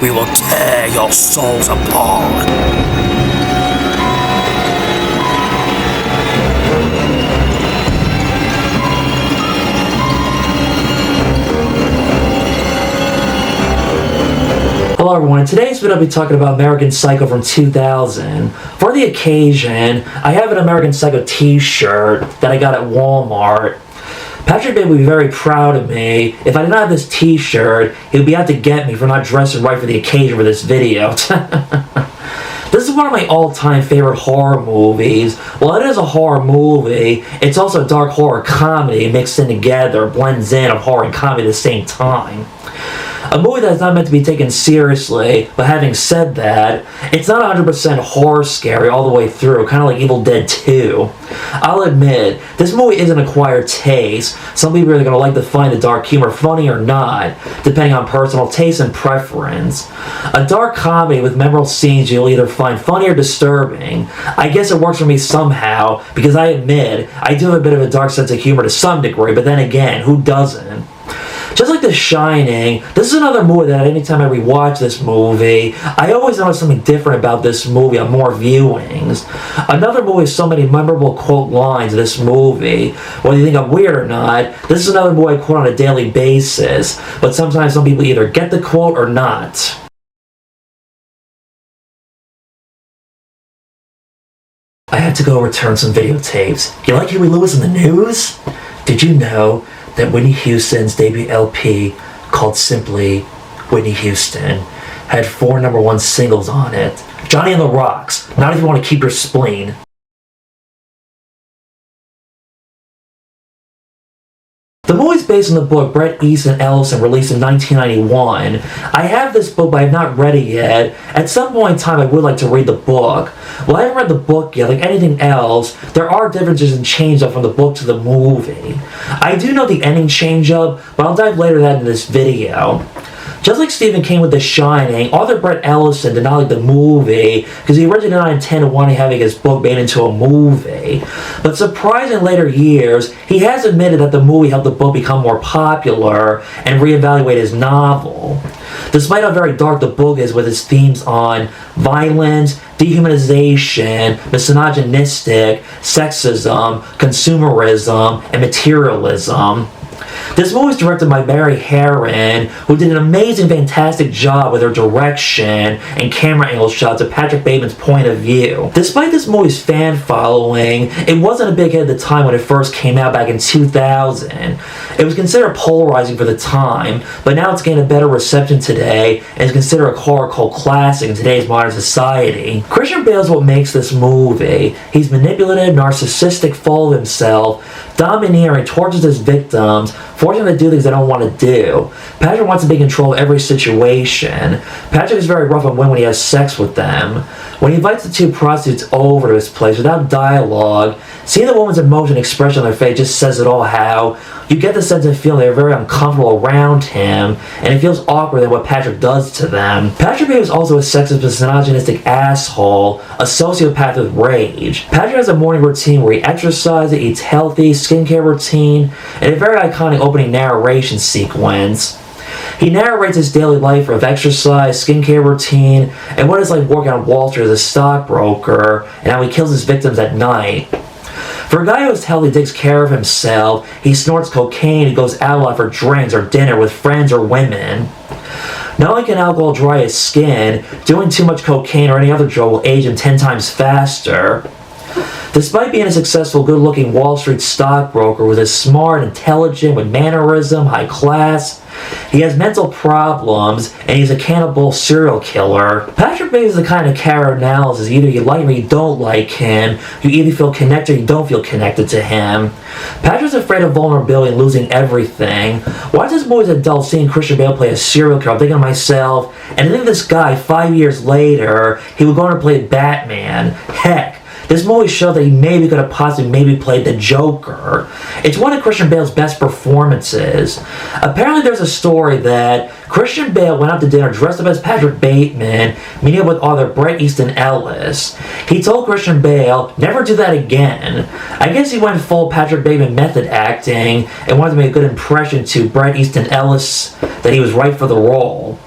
We will tear your souls apart. Hello everyone, in today's video I'll be talking about American Psycho from 2000. For the occasion, I have an American Psycho t-shirt that I got at Walmart. Patrick Bateman would be very proud of me. If I did not have this t-shirt, he would be out to get me for not dressing right for the occasion for this video. This is one of my all-time favorite horror movies. While it is a horror movie, it's also a dark horror comedy mixed in together, blends in of horror and comedy at the same time. A movie that's not meant to be taken seriously, but having said that, it's not 100% horror scary all the way through, kind of like Evil Dead 2. I'll admit, this movie is an acquired taste. Some people are going to like to find the dark humor funny or not, depending on personal taste and preference. A dark comedy with memorable scenes you'll either find funny or disturbing. I guess it works for me somehow, because I admit, I do have a bit of a dark sense of humor to some degree, but then again, who doesn't? Just like The Shining, this is another movie that anytime I rewatch this movie, I always notice something different about this movie on more viewings. Another movie with so many memorable quote lines in this movie. Whether you think I'm weird or not, this is another movie I quote on a daily basis, but sometimes some people either get the quote or not. I had to go return some videotapes. You like Huey Lewis in the news? Did you know that Whitney Houston's debut LP, called simply Whitney Houston, had 4 #1 singles on it? Johnny and the Rocks, Not If You Want to Keep Your Spleen. The movie is based on the book Bret Easton Ellis released in 1991. I have this book, but I have not read it yet. At some point in time, I would like to read the book. Well, I haven't read the book yet. Like anything else, there are differences in change-up from the book to the movie. I do know the ending change-up, but I'll dive later that in this video. Just like Stephen King with The Shining, author Bret Ellison did not like the movie because he originally did not intend on wanting having his book made into a movie. But surprising later years, he has admitted that the movie helped the book become more popular and reevaluate his novel. Despite how very dark the book is with its themes on violence, dehumanization, misogynistic, sexism, consumerism, and materialism. This movie is directed by Mary Harron, who did an amazing, fantastic job with her direction and camera angle shots of Patrick Bateman's point of view. Despite this movie's fan following, it wasn't a big hit at the time when it first came out back in 2000. It was considered polarizing for the time, but now it's gained a better reception today and is considered a horror cult classic in today's modern society. Christian Bale is what makes this movie. He's manipulative, narcissistic, full of himself, domineering, tortures his victims, forcing them to do things they don't want to do. Patrick wants to be in control of every situation. Patrick is very rough on women when he has sex with them. When he invites the 2 prostitutes over to his place without dialogue, seeing the woman's emotion expression on their face just says it all. How you get the sense of feeling they're very uncomfortable around him, and it feels awkward than what Patrick does to them. Patrick Bateman is also a sexist, misogynistic asshole, a sociopath with rage. Patrick has a morning routine where he exercises, eats healthy, skincare routine, and a very iconic opening narration sequence. He narrates his daily life of exercise, skincare routine, and what it's like working on Wall Street as a stockbroker, and how he kills his victims at night. For a guy who is healthy, takes care of himself, he snorts cocaine, he goes out a lot for drinks or dinner with friends or women. Not only can alcohol dry his skin, doing too much cocaine or any other drug will age him 10 times faster. Despite being a successful, good-looking Wall Street stockbroker with his smart, intelligent, with mannerism, high class, he has mental problems, and he's a cannibal serial killer. Patrick Bateman is the kind of character analysis, either you like him or you don't like him, you either feel connected or you don't feel connected to him. Patrick's afraid of vulnerability and losing everything. Watching this movie as an adult, seeing Christian Bale play a serial killer, I'm thinking to myself, and I think this guy, 5 years later, he would go on to play Batman. Heck, this movie showed that he maybe could have possibly played the Joker. It's one of Christian Bale's best performances. Apparently there's a story that Christian Bale went out to dinner dressed up as Patrick Bateman, meeting up with author Bret Easton Ellis. He told Christian Bale, never do that again. I guess he went full Patrick Bateman method acting and wanted to make a good impression to Bret Easton Ellis that he was right for the role.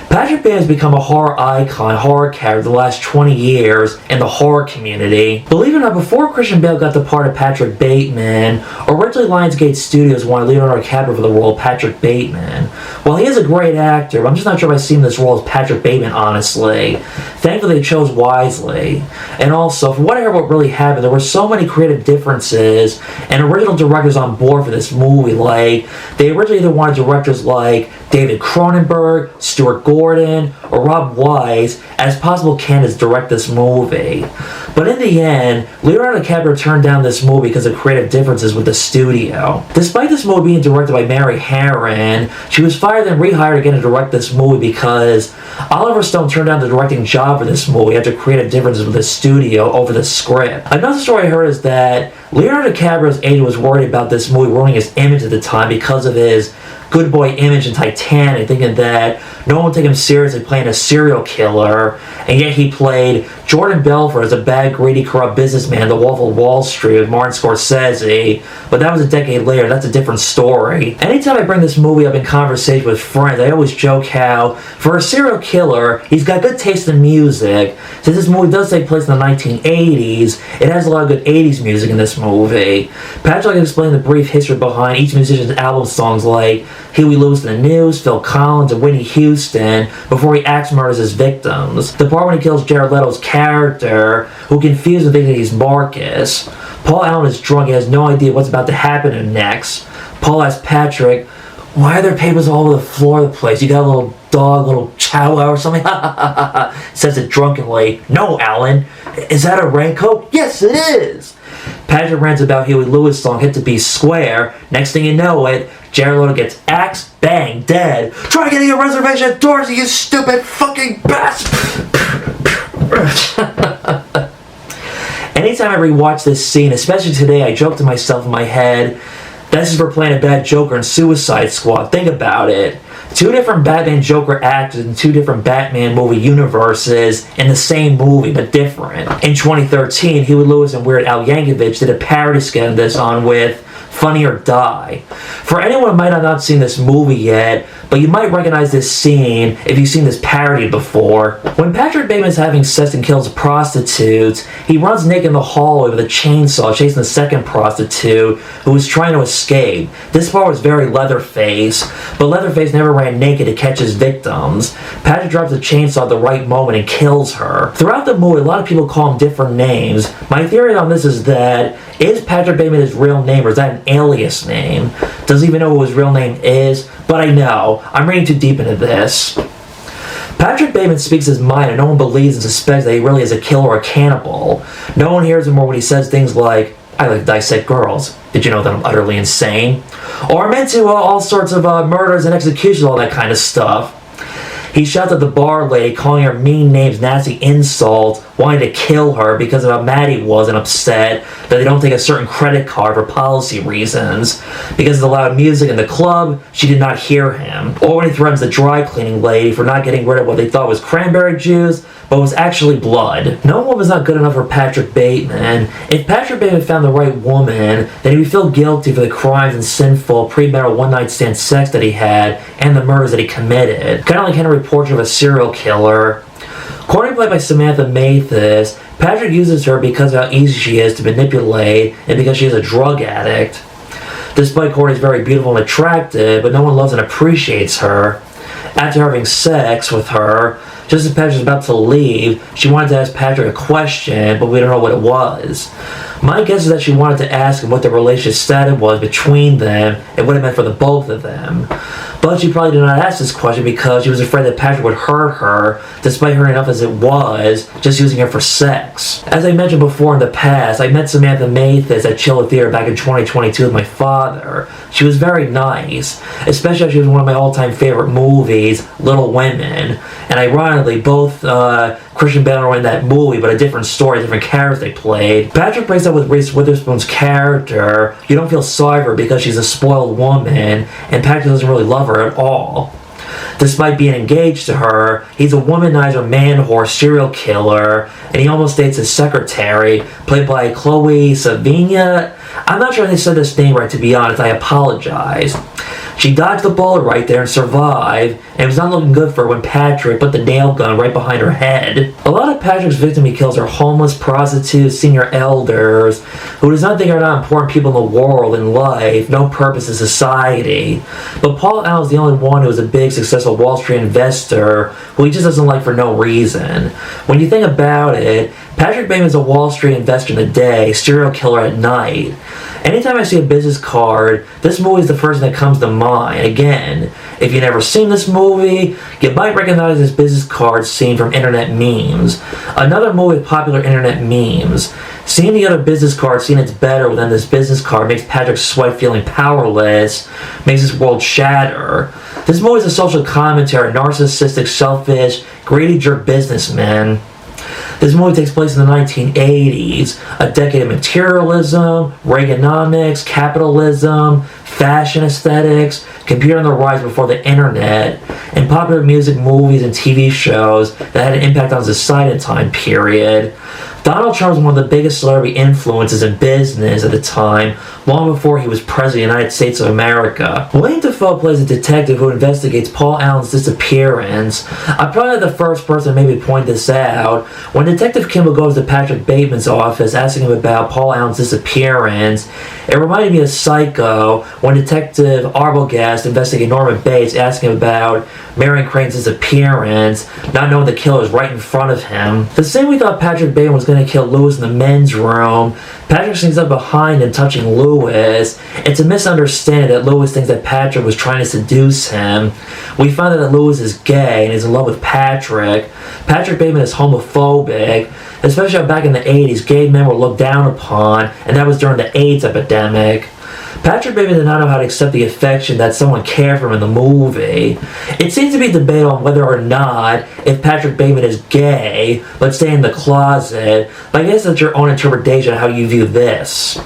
Patrick Bateman has become a horror icon, horror character the last 20 years in the horror community. Believe it or not, before Christian Bale got the part of Patrick Bateman, originally Lionsgate Studios wanted Leonardo DiCaprio for the role of Patrick Bateman. While he is a great actor, I'm just not sure if I've seen this role as Patrick Bateman, honestly. Thankfully, they chose wisely. And also, for what I heard what really happened, there were so many creative differences and original directors on board for this movie. Like, they originally either wanted directors like David Cronenberg, Stuart Gordon, or Rob Wise as possible candidates to direct this movie. But in the end, Leonardo DiCaprio turned down this movie because of creative differences with the studio. Despite this movie being directed by Mary Harron, she was fired and rehired again to direct this movie because Oliver Stone turned down the directing job for this movie after creative differences with the studio over the script. Another story I heard is that Leonardo DiCaprio's agent was worried about this movie ruining his image at the time because of his good boy image in Titanic, thinking that no one would take him seriously playing a serial killer, and yet he played Jordan Belfort as a bad, greedy, corrupt businessman, the Wolf of Wall Street with Martin Scorsese, but that was a decade later. That's a different story. Anytime I bring this movie up in conversation with friends, I always joke how, for a serial killer, he's got good taste in music. Since this movie does take place in the 1980s, it has a lot of good 80s music in this movie. Patrick can explain the brief history behind each musician's album songs like Huey Lewis and the News, Phil Collins, and Whitney Houston before he axe murders his victims. The part when he kills Jared Leto's character, who confused and thinks that he's Marcus. Paul Allen is drunk and has no idea what's about to happen to him next. Paul asks Patrick, "Why are there papers all over the floor of the place? You got a little dog, little chihuahua or something?" Says it drunkenly. "No, Alan. Is that a raincoat?" "Yes, it is." Patrick rants about Huey Lewis' song Hit to Be Square. Next thing you know it, Jared Leto gets axed, bang, dead. "Try getting a reservation at Dorsey, you stupid fucking bastard!" Anytime I rewatch this scene, especially today, I joke to myself in my head, this is for playing a bad Joker in Suicide Squad. Think about it. Two different Batman Joker actors in two different Batman movie universes in the same movie, but different. In 2013, Huey Lewis and Weird Al Yankovic did a parody skit of this on with Funny or Die. For anyone who might have not seen this movie yet, but you might recognize this scene if you've seen this parody before. When Patrick Bateman is having sex and kills prostitutes, he runs naked in the hallway with a chainsaw chasing the second prostitute who was trying to escape. This part was very Leatherface, but Leatherface never ran naked to catch his victims. Patrick drops the chainsaw at the right moment and kills her. Throughout the movie, a lot of people call him different names. My theory on this is that, is Patrick Bateman his real name or is that an alias name? Doesn't even know who his real name is, but I know. I'm reading too deep into this. Patrick Bateman speaks his mind and no one believes and suspects that he really is a killer or a cannibal. No one hears him more when he says things like, "I like to dissect girls. Did you know that I'm utterly insane?" Or I'm into all sorts of murders and executions, all that kind of stuff. He shouts at the bar lady, calling her mean names, nasty insults, wanting to kill her because of how mad he was and upset that they don't take a certain credit card for policy reasons. Because of the loud music in the club, she did not hear him. Or when he threatens the dry cleaning lady for not getting rid of what they thought was cranberry juice, but was actually blood. No woman was not good enough for Patrick Bateman. If Patrick Bateman found the right woman, then he would feel guilty for the crimes and sinful premarital one-night stand sex that he had and the murders that he committed. Kind of like Henry Portrait of a Serial Killer. Courtney, played by Samantha Mathis, Patrick uses her because of how easy she is to manipulate and because she is a drug addict. Despite Courtney's very beautiful and attractive, but no one loves and appreciates her. After having sex with her, just as Patrick was about to leave, she wanted to ask Patrick a question, but we don't know what it was. My guess is that she wanted to ask him what the relationship status was between them and what it meant for the both of them. But she probably did not ask this question because she was afraid that Patrick would hurt her, despite her enough as it was, just using her for sex. As I mentioned before in the past, I met Samantha Mathis at Chiller Theater back in 2022 with my father. She was very nice, especially as she was one of my all-time favorite movies, Little Women. And ironically, both Christian Bale were in that movie, but a different story, different characters they played. Patrick breaks up with Reese Witherspoon's character. You don't feel sorry for her because she's a spoiled woman, and Patrick doesn't really love her at all. Despite being engaged to her, he's a womanizer, man-whore, serial killer, and he almost dates his secretary, played by Chloe Sevigny. I'm not sure if they said this name right, to be honest. I apologize. She dodged the bullet right there and survived, and it was not looking good for her when Patrick put the nail gun right behind her head. A lot of Patrick's victims he kills are homeless, prostitutes, senior elders, who does not think are not important people in the world, in life, no purpose in society. But Paul Allen's the only one who is a big, successful Wall Street investor who he just doesn't like for no reason. When you think about it, Patrick Bateman is a Wall Street investor in the day, serial killer at night. Anytime I see a business card, this movie is the first thing that comes to mind. Again, if you've never seen this movie, you might recognize this business card scene from internet memes. Another movie with popular internet memes. Seeing the other business card, seeing it's better than this business card makes Patrick Sweat feeling powerless, makes his world shatter. This movie is a social commentary on narcissistic, selfish, greedy jerk businessmen. This movie takes place in the 1980s, a decade of materialism, Reaganomics, capitalism, fashion aesthetics, computer on the rise before the internet, and popular music, movies, and TV shows that had an impact on society at the time period. Donald Trump was one of the biggest celebrity influences in business at the time, long before he was president of the United States of America. William Dafoe plays a detective who investigates Paul Allen's disappearance. I'm probably not the first person to maybe point this out. When Detective Kimball goes to Patrick Bateman's office asking him about Paul Allen's disappearance, it reminded me of Psycho, when Detective Arbogast investigated Norman Bates asking him about Marion Crane's disappearance, not knowing the killer was right in front of him. The same we thought Patrick Bateman was going to kill Lewis in the men's room, Patrick sneaks up behind him, touching Lewis. It's a misunderstanding that Lewis thinks that Patrick was trying to seduce him. We find out that Lewis is gay and is in love with Patrick. Patrick Bateman is homophobic, especially how back in the 80s, gay men were looked down upon, and that was during the AIDS epidemic. Patrick Bateman did not know how to accept the affection that someone cared for him in the movie. It seems to be debate on whether or not if Patrick Bateman is gay, but stay in the closet, but I guess that's your own interpretation of how you view this.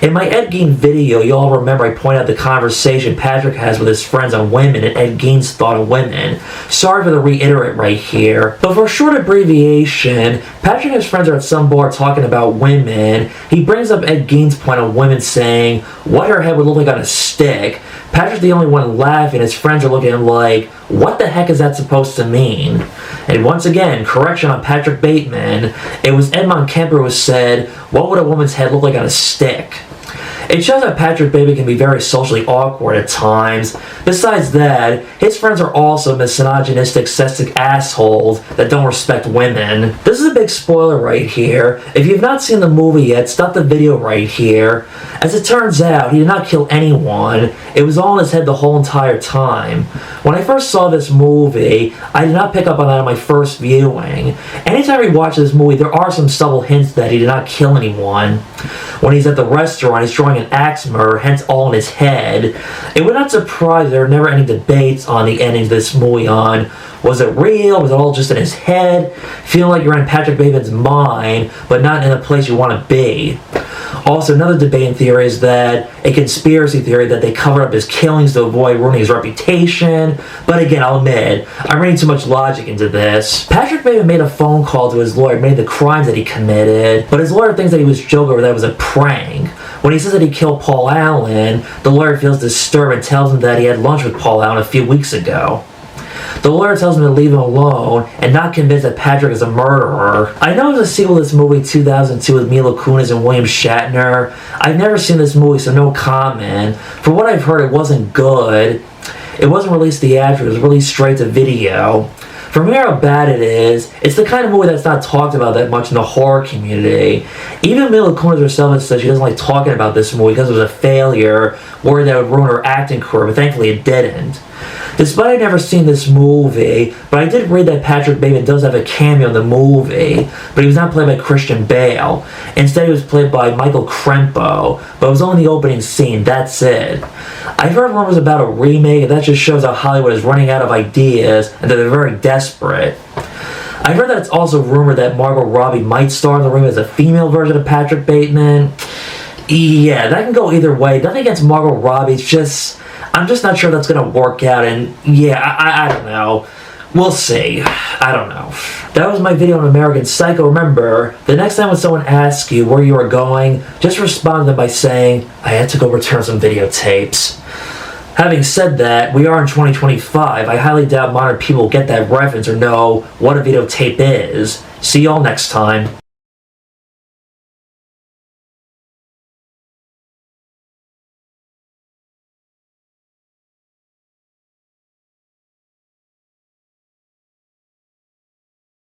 In my Ed Gein video, you all remember I pointed out the conversation Patrick has with his friends on women and Ed Gein's thought on women. Sorry for the reiterate right here, but for a short abbreviation, Patrick and his friends are at some bar talking about women. He brings up Ed Gein's point on women saying what her head would look like on a stick. Patrick's the only one laughing, his friends are looking at him like, what the heck is that supposed to mean? And once again, correction on Patrick Bateman, it was Edmond Kemper who said, what would a woman's head look like on a stick? It shows that Patrick Bateman can be very socially awkward at times. Besides that, his friends are also misogynistic, sexist assholes that don't respect women. This is a big spoiler right here. If you've not seen the movie yet, stop the video right here. As it turns out, he did not kill anyone. It was all in his head the whole entire time. When I first saw this movie, I did not pick up on that on my first viewing. Anytime we watch this movie, there are some subtle hints that he did not kill anyone. When he's at the restaurant, he's drawing an axe murder, hence all in his head. It would not surprise there were never any debates on the ending of this movie on was it real, was it all just in his head, feeling like you're in Patrick Bateman's mind, but not in a place you want to be. Also, another debating theory is that a conspiracy theory that they covered up his killings to avoid ruining his reputation. But again, I'll admit, I'm reading too much logic into this. Patrick Bateman made a phone call to his lawyer, made the crimes that he committed, but his lawyer thinks that he was joking or that it was a prank. When he says that he killed Paul Allen, the lawyer feels disturbed and tells him that he had lunch with Paul Allen a few weeks ago. The lawyer tells him to leave him alone and not convinced that Patrick is a murderer. I know there's a sequel to this movie 2002 with Mila Kunis and William Shatner. I've never seen this movie, so no comment. From what I've heard, it wasn't good. It wasn't released theatrically, it was released straight to video. From here how bad it is, it's the kind of movie that's not talked about that much in the horror community. Even Mila Kunis herself said she doesn't like talking about this movie because it was a failure, worried that it would ruin her acting career, but thankfully it didn't. Despite I've never seen this movie, but I did read that Patrick Bateman does have a cameo in the movie, but he was not played by Christian Bale. Instead, he was played by Michael Krempo, but it was only the opening scene, that's it. I've heard rumors about a remake, and that just shows how Hollywood is running out of ideas, and that they're very desperate. I've heard that it's also rumored that Margot Robbie might star in the remake as a female version of Patrick Bateman. Yeah, that can go either way. Nothing against Margot Robbie, it's just I'm just not sure that's going to work out, and yeah, I don't know. We'll see. I don't know. That was my video on American Psycho. Remember, the next time when someone asks you where you are going, just respond to them by saying, I had to go return some videotapes. Having said that, we are in 2025. I highly doubt modern people get that reference or know what a videotape is. See y'all next time.